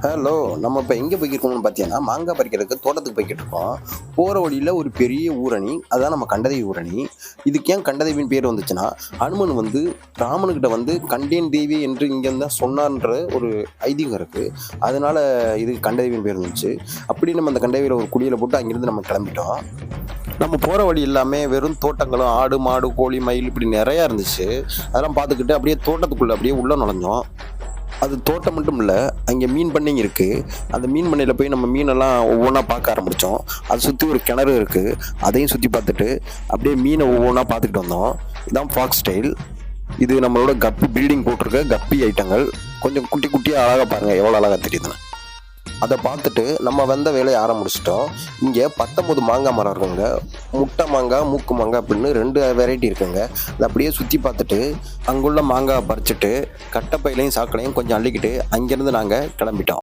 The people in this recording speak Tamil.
ஹலோ! நம்ம இப்ப எங்க போய்க்கிருக்கோம்னு பார்த்தீங்கன்னா, மாங்கா பறிக்கிறதுக்கு தோட்டத்துக்கு போய்க்கிட்டு இருக்கோம். போற வழியில ஒரு பெரிய ஊரணி. அதான் நம்ம கண்டதேவி ஊரணி. இதுக்கு ஏன் கண்டதேவின்னு பேர் வந்துச்சுன்னா, அனுமன் வந்து ராமனுகிட்ட வந்து "கண்டேன் தேவி" என்று இங்கேருந்து தான் சொன்னார்ன்ற ஒரு ஐதீகம் இருக்கு. அதனால இதுக்கு கண்டதேவின்னு பேர் வந்துச்சு. அப்படி நம்ம அந்த கண்டதேவியில ஒரு குடியில போட்டு அங்கிருந்து நம்ம கிளம்பிட்டோம். நம்ம போற வழி எல்லாமே வெறும் தோட்டங்களும், ஆடு, மாடு, கோழி, மயில் இப்படி நெறையா இருந்துச்சு. அதெல்லாம் பார்த்துக்கிட்டு அப்படியே தோட்டத்துக்குள்ள அப்படியே உள்ள நுழைஞ்சோம். அது தோட்டம் மட்டும் இல்ல, அங்கே மீன் பண்ணையும் இருக்கு. அந்த மீன் பண்ணையில போய் நம்ம மீனெல்லாம் ஒவ்வொன்னா பார்க்க ஆரம்பிச்சோம். அத சுத்தி ஒரு கிணறு இருக்கு. அதையும் சுத்தி பார்த்துட்டு, அப்படியே மீன ஒவ்வொன்னா பார்த்துக்கிட்டு வந்தோம். இதான் ஃபாக்ஸ் டெயில். இது நம்மளோட கப்பி பீடிங் போட்டிருக்க கப்பி ஐட்டங்கள். கொஞ்சம் குட்டி குட்டியா அழகா பாருங்க, எவ்வளோ அழகா தெரியுதுன்னு. அத பார்த்துட்டு நம்ம வந்த வேலைய ஆரம்பிச்சுட்டோம். இங்க 19 மாங்காய் மரம் இருக்குங்க. முட்டை மாங்காய், மூக்கு மாங்காய் அப்படின்னு 2 வெரைட்டி இருக்குங்க. அத அப்படியே சுத்தி பார்த்துட்டு, அங்குள்ள மாங்காவ பறிச்சுட்டு, கட்டப்பையிலயும், சாக்குலையும் கொஞ்சம் அள்ளிக்கிட்டு, அங்கிருந்து நாங்க கிளம்பிட்டோம்.